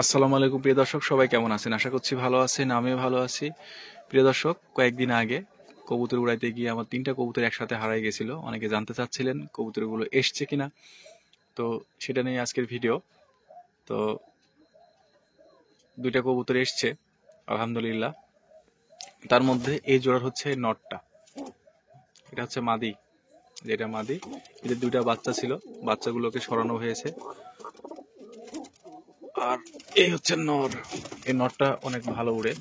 আসসালামু আলাইকুম প্রিয় দর্শক, সবাই কেমন আছেন? আশা করছি ভালো আছেন। আমিও ভালো আছি। প্রিয় দর্শক, কয়েকদিন আগে কবুতর উড়াইতে গিয়ে আমার ৩টা কবুতর একসাথে হারাই গেছিল। অনেকে জানতে চাচ্ছিলেন কবুতরগুলো এসছে কিনা। তো সেটা নিয়ে আজকের ভিডিও। তো ২টা কবুতর এসছে আলহামদুলিল্লাহ। তার মধ্যে এই জোড়ার হচ্ছে নটটা, এটা হচ্ছে মাদি। যেটা মাদি, এদের 2টা বাচ্চা ছিল, বাচ্চাগুলোকে সরানো হয়েছে। আর এই হচ্ছে নর। এই নরটা অনেক ভালো উড়ে।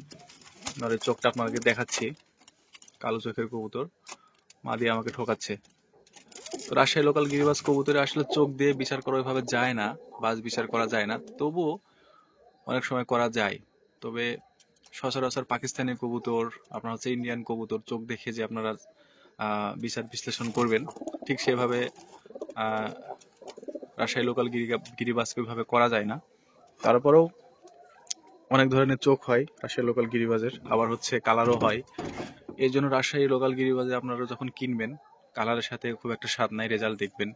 নরের চোখটা আপনাকে দেখাচ্ছি, কালো চোখের কবুতর। মাদি আমাকে ঠকাচ্ছে। তো রাজশাহী লোকাল গিরিবাজ কবুতরে আসলে চোখ দিয়ে বিচার করা ওইভাবে যায় না, বাজ বিচার করা যায় না, তবুও অনেক সময় করা যায়। তবে সচরাচর পাকিস্তানি কবুতর, আপনার হচ্ছে ইন্ডিয়ান কবুতর, চোখ দেখে যে আপনারা বিচার বিশ্লেষণ করবেন, ঠিক সেভাবে রাজশাহী লোকাল গিরিবাজকে ওইভাবে করা যায় না। তারপরেও অনেক ধরনের চোখ হয় রাজশাহী লোকাল গিরিবাজের, আবার হচ্ছে কালারও হয়। এই জন্য রাজশাহী লোকাল গিরিবাজে আপনারা যখন কিনবেন, কালারের সাথে খুব একটা স্বাদ নাই, রেজাল্ট দেখবেন।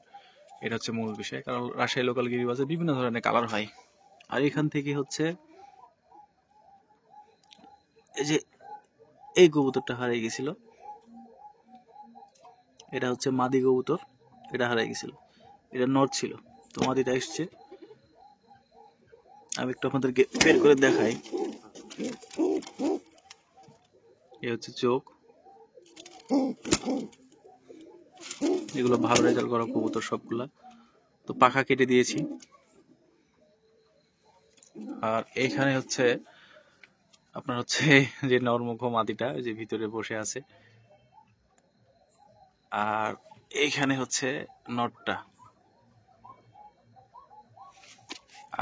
এটা হচ্ছে মূল বিষয়, কারণ রাজশাহী লোকাল গিরিবাজে বিভিন্ন ধরনের কালার হয়। আর এখান থেকে হচ্ছে এই যে এই কবুতরটা হারিয়ে গেছিল, এটা হচ্ছে মাদি কবুতর, এটা হারিয়ে গেছিল, এটা নর ছিল। তো মাদিটা এসছে, আমি একটু আপনাদেরকে বের করে দেখাই। এই হচ্ছে চোখ, এগুলো ভালো রেজাল্ট করা কবুতর সবগুলা। তো পাখা কেটে দিয়েছি। আর এইখানে হচ্ছে আপনার হচ্ছে যে নরমুখ মাদিটা যে ভিতরে বসে আছে, আর এইখানে হচ্ছে নটটা,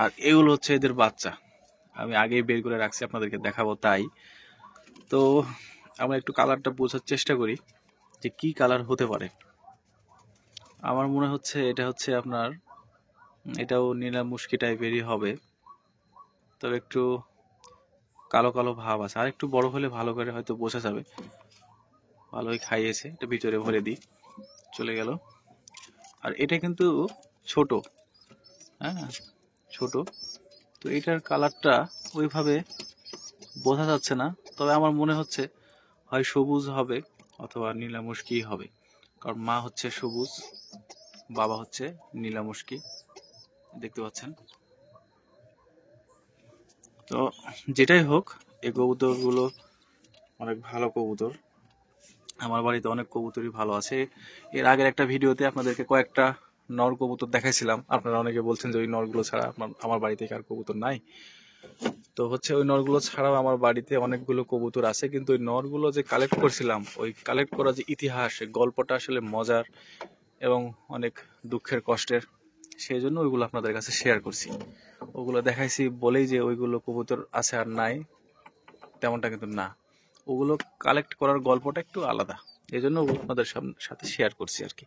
আর এগুলো হচ্ছে এদের বাচ্চা। আমি আগেই বের করে রাখছি, আপনাদেরকে দেখাবো তাই। তো আমরা একটু কালারটা বোঝার চেষ্টা করি যে কি কালার হতে পারে। আমার মনে হচ্ছে এটা হচ্ছে আপনার, এটাও নীলা মুশকি টাইপেরই হবে, তবে একটু কালো কালো ভাব আছে। আর একটু বড় হলে ভালো করে হয়তো বোঝা যাবে। ভালোই খাইয়েছে, এটা ভিতরে ভরে দিই, চলে গেল। আর এটা কিন্তু ছোট, হ্যাঁ ছোট। তো এটার কালারটা ওইভাবে বোঝা যাচ্ছে না, তবে আমার মনে হচ্ছে হয় সবুজ হবে অথবা নীলা মুশকি হবে, কারণ মা হচ্ছে সবুজ, বাবা হচ্ছে নীলা মুশকি, দেখতে পাচ্ছেন। তো যেটাই হোক, এই কবুতরগুলো অনেক ভালো কবুতর। আমার বাড়িতে অনেক কবুতরই ভালো আছে। এর আগের একটা ভিডিওতে আপনাদেরকে কয়েকটা নর কবুতর দেখাইছিলাম, আপনারা অনেকে বলছেন যে ওই নরগুলো ছাড়া আমার বাড়িতে কার কবুতর নাই। তো হচ্ছে ওই নরগুলো ছাড়াও আমার বাড়িতে অনেকগুলো কবুতর আছে, কিন্তু ওই নরগুলো যে কালেক্ট করছিলাম, ওই কালেক্ট করা যে ইতিহাস, গল্পটা আসলে মজার এবং অনেক দুঃখের কষ্টের। সেই জন্য ওইগুলো আপনাদের কাছে শেয়ার করছি। ওগুলো দেখাইছি বলেই যে ওইগুলো কবুতর আছে আর নাই, তেমনটা কিন্তু না। ওগুলো কালেক্ট করার গল্পটা একটু আলাদা, এই জন্য ওগুলো আপনাদের সাথে শেয়ার করছি আর কি।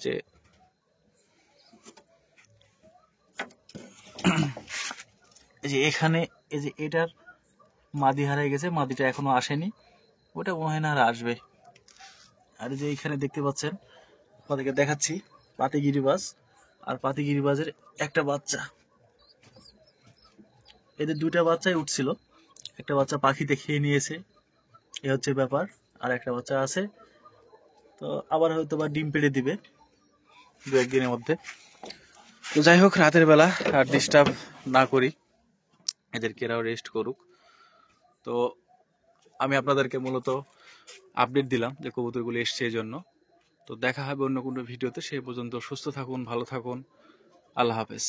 যে এই যে এখানে, এই যে এটার মাদি হারাই গেছে, মাদিটা এখনো আসেনি, ওটা মনে হয় না আর আসবে। আর এই যে এইখানে দেখতে পাচ্ছেন, আপনাদেরকে দেখাচ্ছি পাতি গিরিবাজ, আর পাতি গিরিবাজের একটা বাচ্চা। এদের 2টা বাচ্চাই উঠছিল, একটা বাচ্চা পাখিতে খেয়ে নিয়েছে, এ হচ্ছে ব্যাপার। আর একটা বাচ্চা আছে, তো আবার হয়তো বা ডিম পেড়ে দিবে 2-1 দিনের মধ্যে। তো যাই হোক, রাতের বেলা আর ডিস্টার্ব না করি, এদেরকে এরাও রেস্ট করুক। তো আমি আপনাদেরকে মূলত আপডেট দিলাম যে কবুতরগুলো এসছে এই জন্য। তো দেখা হবে অন্য কোনো ভিডিওতে, সেই পর্যন্ত সুস্থ থাকুন, ভালো থাকুন, আল্লাহ হাফেজ।